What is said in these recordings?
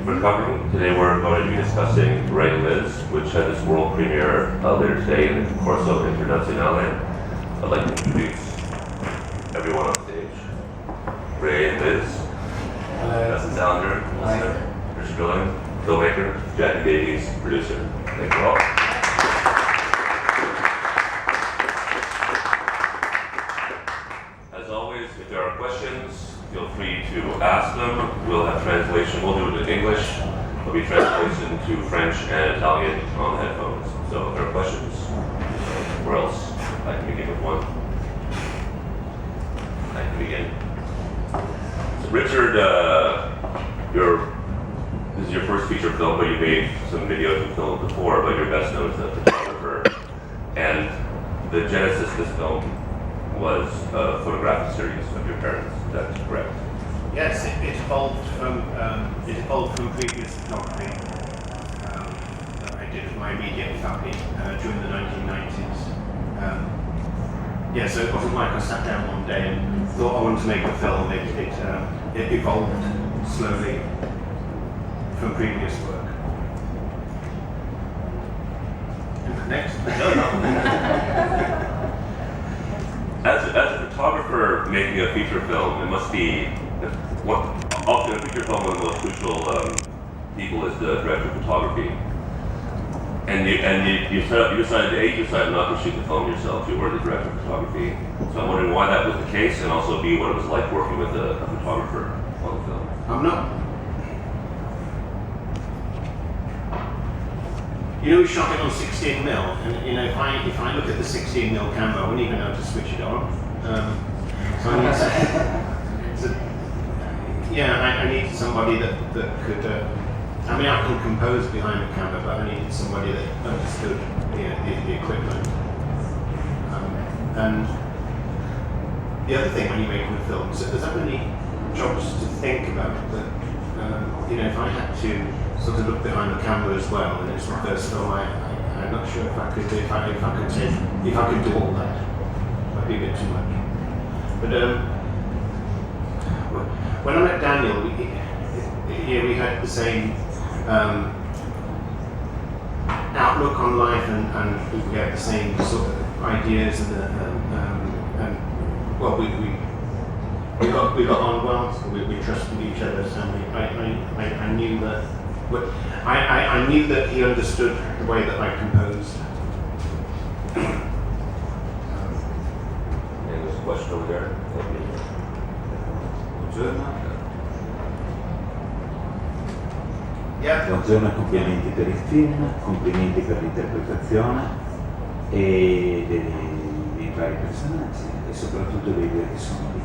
for coming. Today we're going to be discussing Ray Liz, which had its world premiere later today in the Concorso Internazionale. I'd like to introduce everyone on stage. Ray and Liz, Dustin Salinger, listener, Richard Billingham, filmmaker, Jackie Davies, producer. Thank you all. As always, if there are questions, feel free to ask them. We'll have translation. We'll do it in English. There'll be translation to French and Italian on the headphones. So if there are questions, or else I can begin with one. I can begin. So Richard, this is your first feature film, but you made some videos and films before, but you're best known as a photographer. And the genesis of this film was a photographic series of your parents. Is that correct? Yes, it evolved from previous photography that I did with my immediate family during the 1990s. So it wasn't like I sat down one day and thought I wanted to make a film. It evolved slowly from previous work. Next. As a photographer making a feature film, it must be often a feature film, one of the most crucial people is the director of photography. And you decided not to shoot the film yourself. You were the director of photography. So I'm wondering why that was the case, and also B, what it was like working with a photographer on the film. I'm not. We shot it on 16mm, and if I look at the 16mm camera, I wouldn't even know how to switch it on. I needed somebody that could. I can compose behind the camera, but I needed somebody that understood the equipment. And the other thing when you're making a film is that there's that many jobs to think about. That if I had to sort of look behind the camera as well, and it's my first film, I'm not sure if I could do all that. Might be a bit too much. But when I met Daniel, we had the same outlook on life, and we had the same sort of ideas, and we got on well. We trusted each other, so I knew that. I knew that he understood the way that I composed. There's a question over there. Buongiorno, complimenti per il film, complimenti per l'interpretazione e dei vari personaggi e soprattutto dei due che sono lì.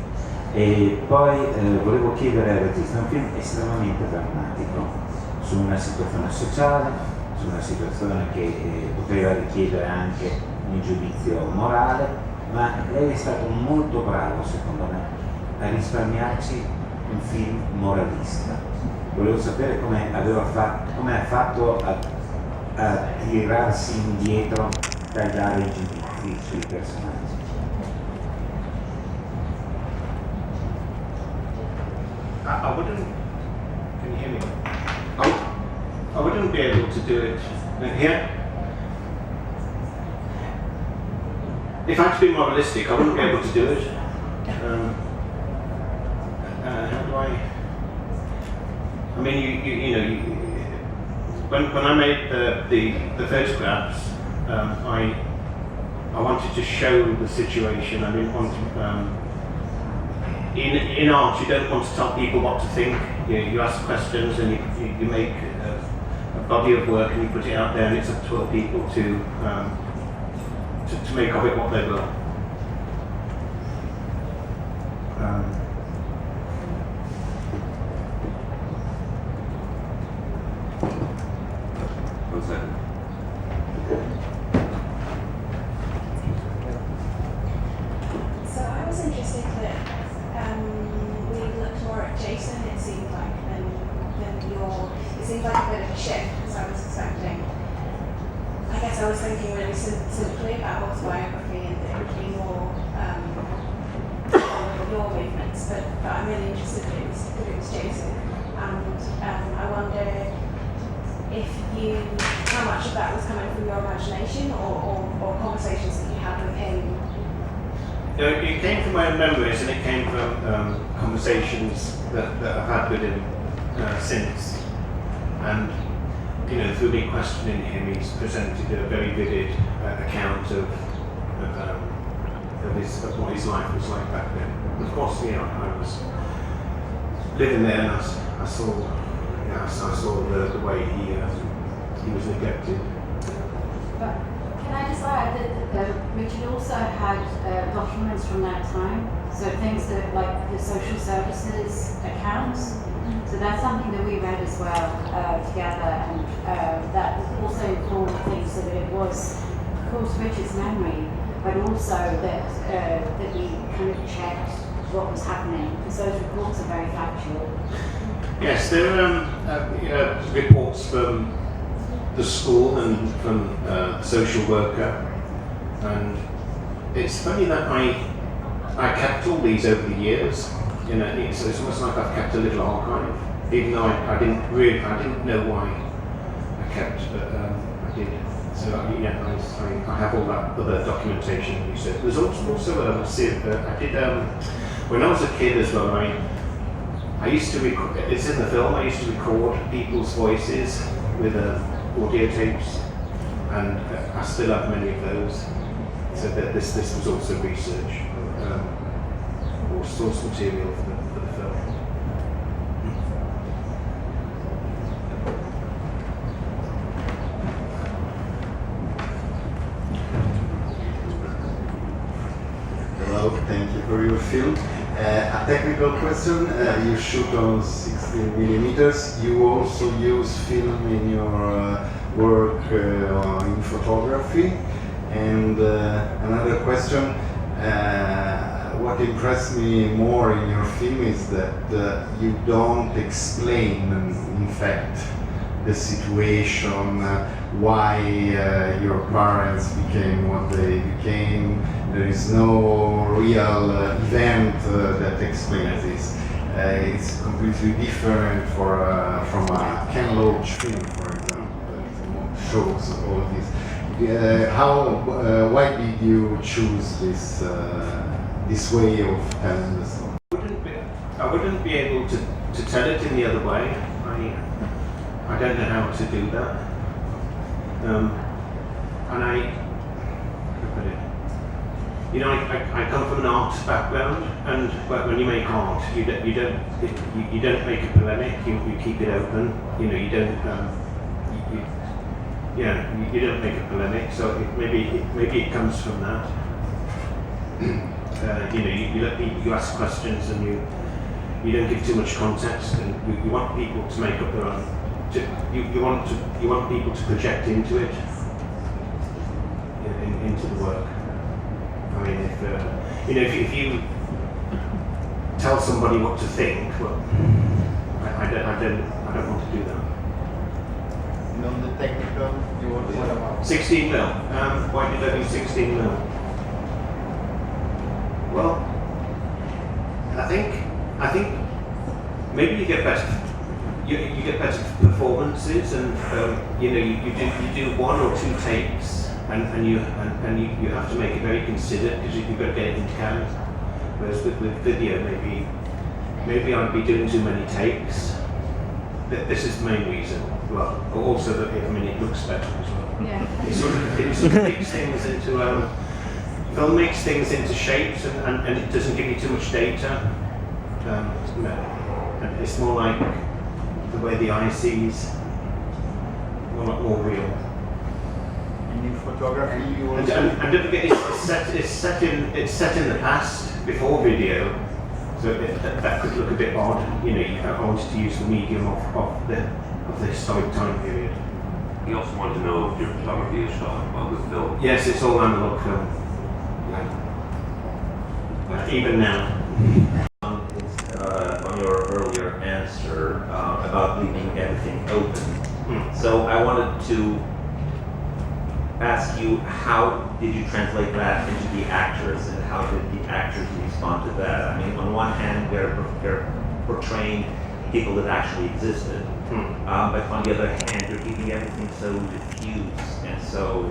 E poi volevo chiedere al regista, un film estremamente drammatico, su una situazione sociale, su una situazione che poteva richiedere anche un giudizio morale, ma lei è stato molto bravo, secondo me, a risparmiarci un film moralista. Volevo sapere come ha fatto a tirarsi indietro dal dare i giudizi sui personaggi. I wouldn't. Can you hear me? I wouldn't be able to do it here. If I had to be moralistic, I wouldn't be able to do it. How do I? I mean, when I made the photographs, I wanted to show the situation. I didn't want to. In art, you don't want to tell people what to think. You ask questions and you make a body of work and you put it out there, and it's up to other people to make of it what they will. One second. So I was interested that we looked more at Jason, it seemed like, than it seemed like a bit of a shift, because I was expecting, I guess I was thinking really simply about autobiography and that it would be more your movements, but I'm really interested that it was Jason. And I wonder how much of that was coming from your imagination or conversations that you had with him? It came from my own memories, and it came from conversations that I've had with him since. And through me questioning him, he's presented a very vivid account of what his life was like back then. Of course, I was living there, and I saw the way he was neglected. But can I just add that Richard also had documents from that time, so things that like the social services accounts. So that's something that we read as well together, and that also informed things so that it was, of course, Richard's memory, but also that we kind of checked what was happening, because those reports are very factual. Yes, there are reports from the school and from the social worker, and it's funny that I kept all these over the years. It's almost like I've kept a little archive, even though I didn't know why I kept, but I did. So I have all that other documentation that you said. There's also I did when I was a kid as well. I used to record. It's in the film. I used to record people's voices with audio tapes, and I still have many of those. So that this was also research. Or source material for the film. Hello, thank you for your film. A technical question, you shoot on 16 millimeters. You also use film in your work in photography. And another question, what impressed me more in your film is that you don't explain, in fact, the situation, why your parents became what they became. There is no real event that explains this. It's completely different from a Ken Loach film, for example, that shows all this. Why did you choose this way of telling the story? I wouldn't be able to tell it in the other way. I don't know how to do that. And I come from an art background, and when you make art, you don't make a polemic. You keep it open. You don't make a polemic. So maybe it comes from that. You ask questions, and you don't give too much context, and you want people to make up their own. You want people to project into it, into the work. I mean, if you tell somebody what to think, well, I don't want to do that. And on the technical, you want what about? 16 mil. Why did I do 16 mil? Well, I think maybe you get better. You get better performances, and you do one or two takes, and you have to make it very considered, because you've got to get it into camera. Whereas with video, maybe I'd be doing too many takes. This is the main reason. Well, also that it looks better as well. Yeah. It sort of makes things into film makes things into shapes, and it doesn't give you too much data. And it's more like the way the eye sees, more real. And in photography, you And also... don't forget, it's set in the past, before video, so that could look a bit odd. I wanted to use the medium of the historic time period. You also wanted to know if your photography is shot with film. Yes, it's all analog film. Even now. On your earlier answer about leaving everything open. So I wanted to ask you, how did you translate that into the actors, and how did the actors respond to that? I mean, on one hand, they're portraying people that actually existed, But on the other hand, you're keeping everything so diffuse and so,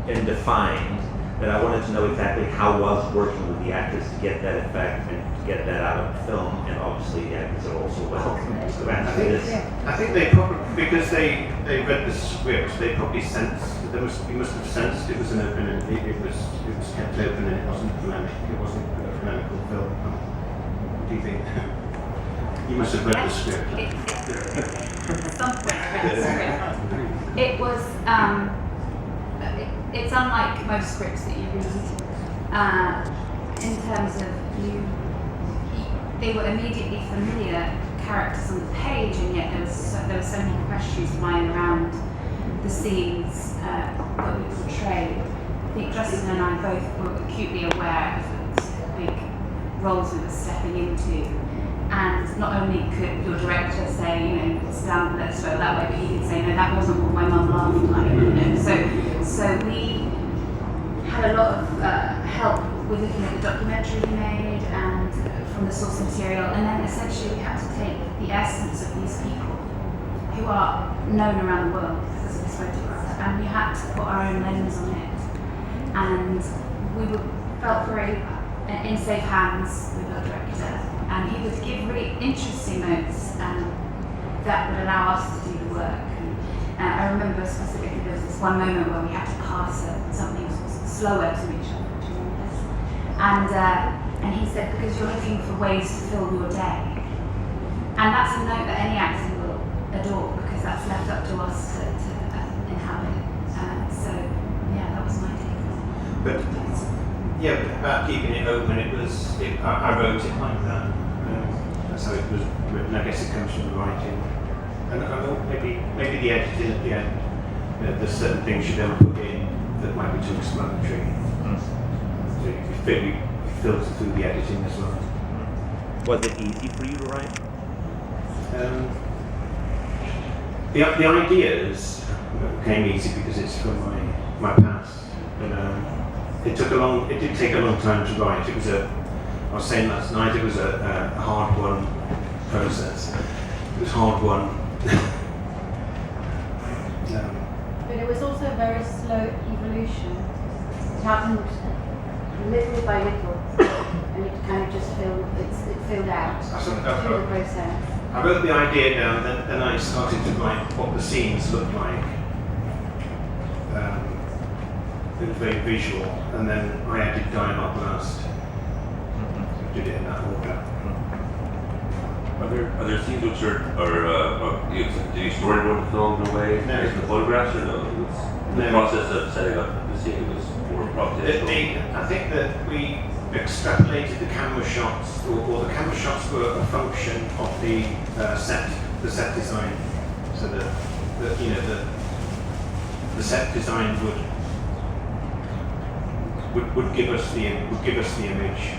indefined that I wanted to know exactly how was working with the actors to get that effect and to get that out of film, and obviously the actors are also welcome to answer this. I think they probably, because they read the script, they probably sensed, you must have sensed it was an open, and it was kept open, and it wasn't polemic, it wasn't a polemical film. What do you think? You must have read the script. At some point read the script. It was, it's unlike most scripts that you read, in terms of they were immediately familiar characters on the page, and yet there were so many questions flying around the scenes that we portrayed. I think Justin and I both were acutely aware of the big roles we were stepping into. And not only could your director say, stand, let's go that way, but he could say, no, that wasn't what my mum laughed like, So we had a lot of help with looking at the documentary we made and from the source material, and then essentially we had to take the essence of these people who are known around the world because of this photograph, and we had to put our own lens on it. And we felt very in safe hands with our director. And he would give really interesting notes that would allow us to do the work. I remember specifically there was this one moment where we had to pass something slower to each other. And he said, because you're looking for ways to fill your day. And that's a note that any actor will adore, because that's left up to us to inhabit. So yeah, that was my take on it. But about keeping it open, I wrote it like that. That's how it was written. I guess it comes from the writing. And maybe the editing at the end, there's certain things you don't put in that might be too explanatory. So you filter through the editing as well. Was it easy for you to write? The ideas came easy because it's from my past. It did take a long time to write. I was saying last night, it was a hard-won process. It was hard-won. But it was also a very slow evolution. It happened little by little, and it kind of just filled out through the process. I wrote the idea down, then I started to write what the scenes looked like. It was very visual, and then I added dialogue last. Did it in that order. Are there scenes which are did you storyboard the film in a way? No. As the photographs, or no? The process of setting up the scene was more improvisational. I think that we extrapolated the camera shots, or the camera shots were a function of the set design, so that the set design would give us the image.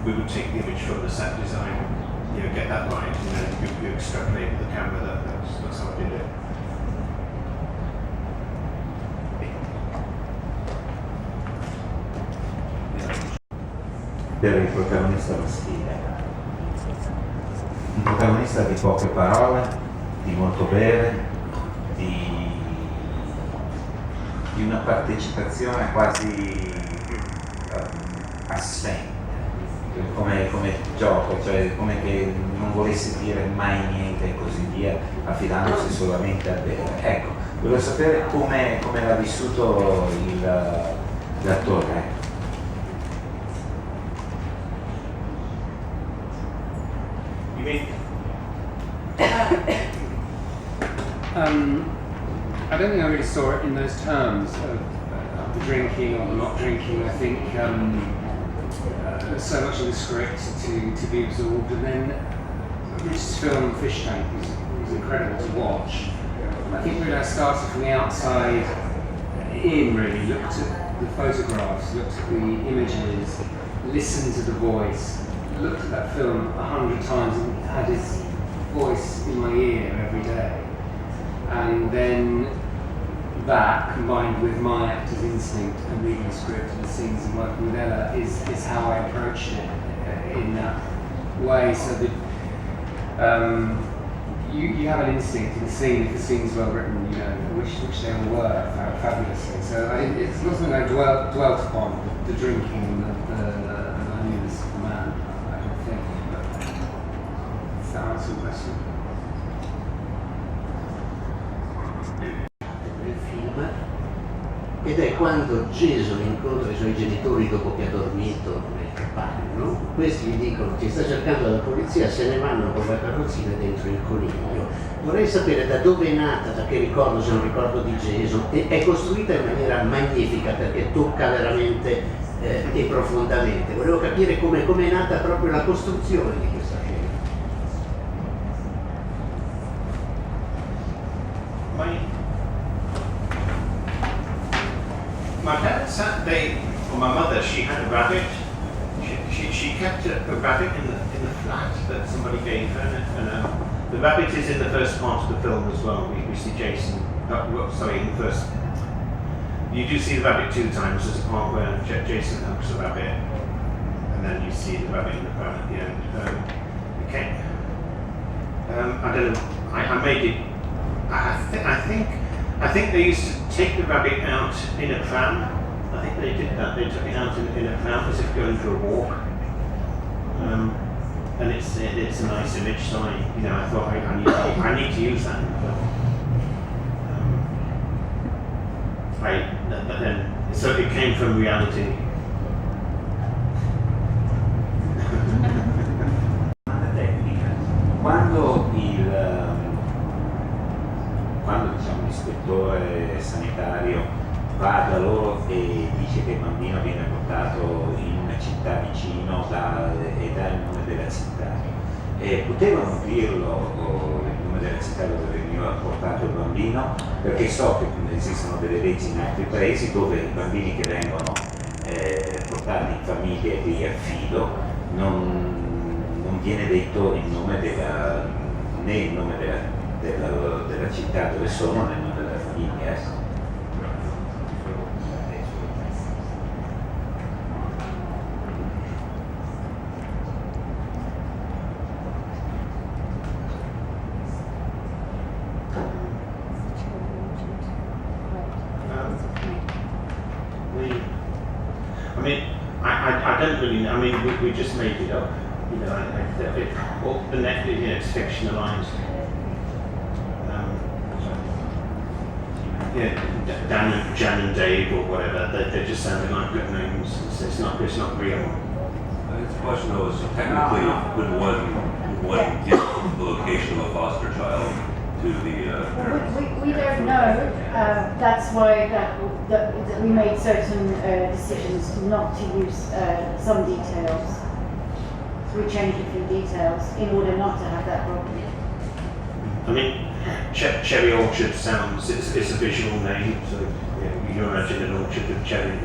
We would take the image from the set design, get that right, and then you extrapolate the camera. That's how I did it. Per il protagonista maschile. Un protagonista di poche parole, di molto bere, di una partecipazione quasi assente, come gioco, cioè come che non volesse dire mai niente e così via, affidandosi solamente a bere. Ecco, volevo sapere come l'ha vissuto l'attore. You mean? I don't think I really saw it in those terms of the drinking or the not drinking. I think there's so much of the script to be absorbed, and then Richard's film Fish Tank was incredible to watch. I think really I started from the outside in, really looked at the photographs, looked at the images, listened to the voice, looked at that film 100 times and had his voice in my ear every day. And then that, combined with my actor's instinct and reading the script and the scenes and working with Ella, is how I approached it in that way. So you have an instinct in seeing if the scene's well written, you know, which they all were fabulously. So it's not something I dwelt upon, the drinking and the loneliness of the man, I don't think. But does that answer the question? Nel film, ed è quando Jason incontra i suoi genitori dopo che ha dormito nel capanno. Questi gli dicono: ti sta cercando la polizia, se ne vanno con la carrozzina dentro il coniglio. Vorrei sapere da dove è nata, da che ricordo, se è un ricordo di Jason, e è costruita in maniera magnifica perché tocca veramente e profondamente. Volevo capire come è nata proprio la costruzione di questa scena. My parents, my mother, she had a rabbit. She kept a rabbit in the flat that somebody gave her, and the rabbit is in the first part of the film as well. We see Jason. In the first, you do see the rabbit 2 times. There's a part where Jason hugs the rabbit, and then you see the rabbit in the pram at the end. I don't know. I made it. I think they used to take the rabbit out in a pram. I think they did that. They took it out in a pram as if going for a walk. And it's a nice image. So I thought I need to use that. But then so it came from reality. Quando diciamo, l'ispettore sanitario va da loro e dice che il bambino viene portato in una città vicino e dà il nome della città, potevano dirlo il nome della città dove veniva portato il bambino, perché so che esistono delle leggi in altri paesi dove i bambini che vengono portati in famiglie di affido non viene detto il nome né il nome della città dove sono, né il nome della famiglia. I don't really know. I mean, we just made it up. You know, the net, it's fictionalized. Jan and Dave or whatever, they just sounded like good names. It's not real. It's a question though, is technically would one give the location of a foster child to the we don't know. That's why that we made certain decisions not to use some details. So we changed a few details in order not to have that problem. I mean, Cherry Orchard sounds, it's a visual name, so you can imagine an orchard with cherry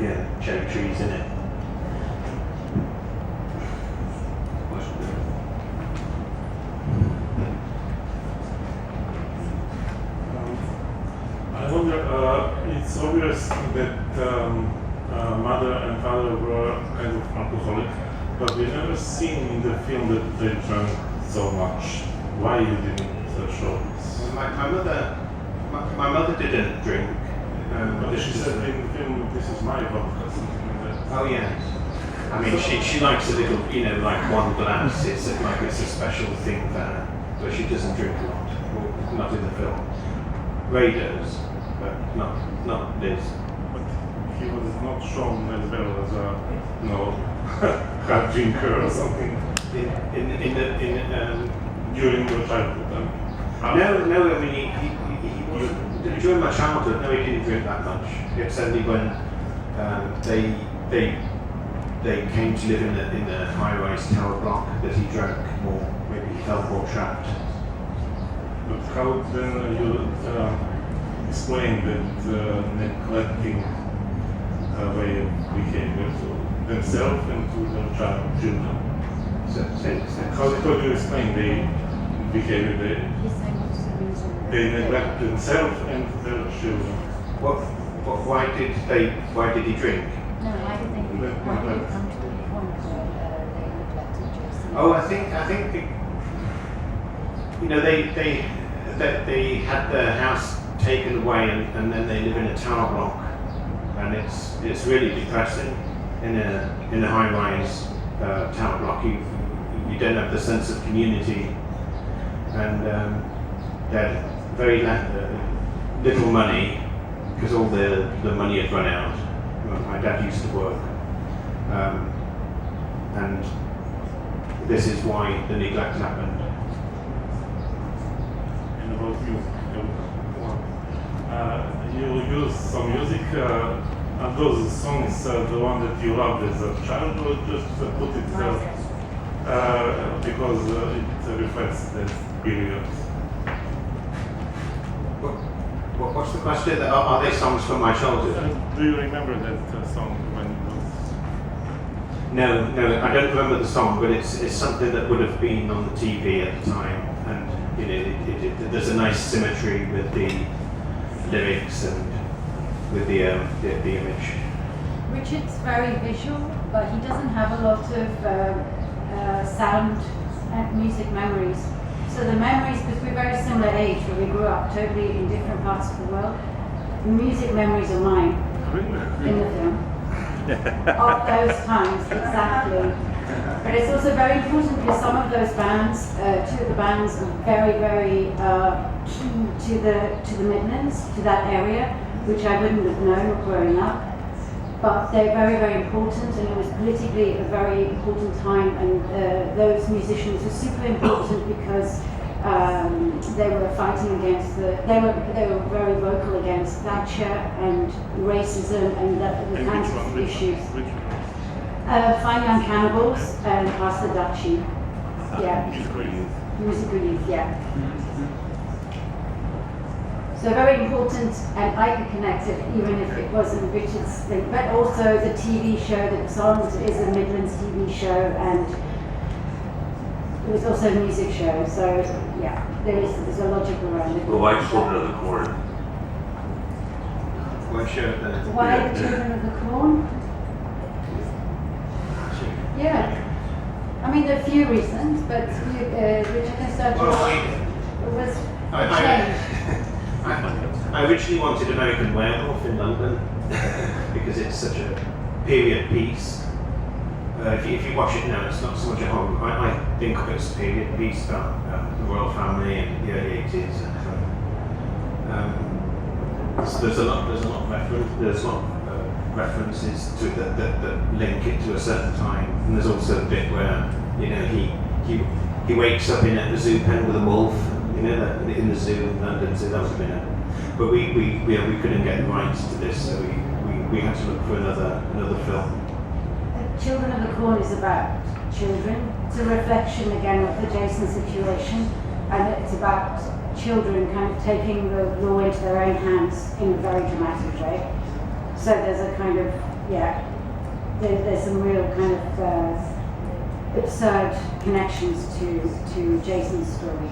trees in it. I wonder, it's obvious that mother and father were kind of alcoholic, but we never seen in the film that they drank so much. Why you didn't show this? My mother didn't drink. But she said in the film, this is my vodka, something like that. Oh yes. I mean, she likes a little, like one glass. It's a special thing for her, but she doesn't drink a lot. Well, not in the film. Ray does, but not Liz. But he was not shown as well as a hard drinker or something during your childhood. No. I mean, he during my childhood, no, he didn't drink that much. It's only when they came to live in the high-rise tower block that he drank more. Maybe he felt more trapped. But how then you explain that neglecting way of behavior to themselves and to their children? How do you explain the behavior they neglect themselves and their children? Why did he drink? No, I think why did it come to the point where they neglected Jason? Oh, I think you know, they had their house taken away and then they live in a tower block, and it's really depressing in a high-rise tower block. You don't have the sense of community, and they had very little money because all the money had run out. My dad used to work, and this is why the neglect happened. And about music, you use some music. Are those songs the one that you loved as a child, or just put it because it reflects that period? What's the question? Are they songs from my childhood? Do you remember that song when it was? No, I don't remember the song, but it's something that would have been on the TV at the time, and you know, there's a nice symmetry with the lyrics and with the image. Richard's very visual, but he doesn't have a lot of sound and music memories. So the memories, because we're very similar age, but we grew up totally in different parts of the world, the music memories are mine in the film. Of those times, exactly. But it's also very important because some of those bands, two of the bands are very, very key to the Midlands, to that area, which I wouldn't have known growing up. But they're very, very important, and it was politically a very important time, and those musicians were super important because they were fighting against they were very vocal against Thatcher and racism and the kinds of issues. Fine Young Cannibals and Pastor Duchy. Yeah. Musical Youth, yeah. So very important, and I could connect it even if it wasn't Richard's thing. But also the TV show that was on is a Midlands TV show, and it was also a music show. So yeah, there's a logic around it. Well, why Children of the Corn? Why the Children of the Corn? Yeah. I mean, there are a few reasons, but Richard can start. It was a change. I originally wanted American Werewolf in London because it's such a period piece. If you watch it now, it's not so much a horror. I think of it as a period piece about the royal family in the early 80s. So there's a lot of references to that link it to a certain time, and there's also a bit where he wakes up in at the zoo pen with a wolf. In the zoo in London, so that was a minute. But we couldn't get the rights to this, so we had to look for another film. Children of the Corn is about children. It's a reflection again of the Jason situation, and it's about children kind of taking the law into their own hands in a very dramatic way. So there's a kind of there's some real kind of absurd connections to Jason's story.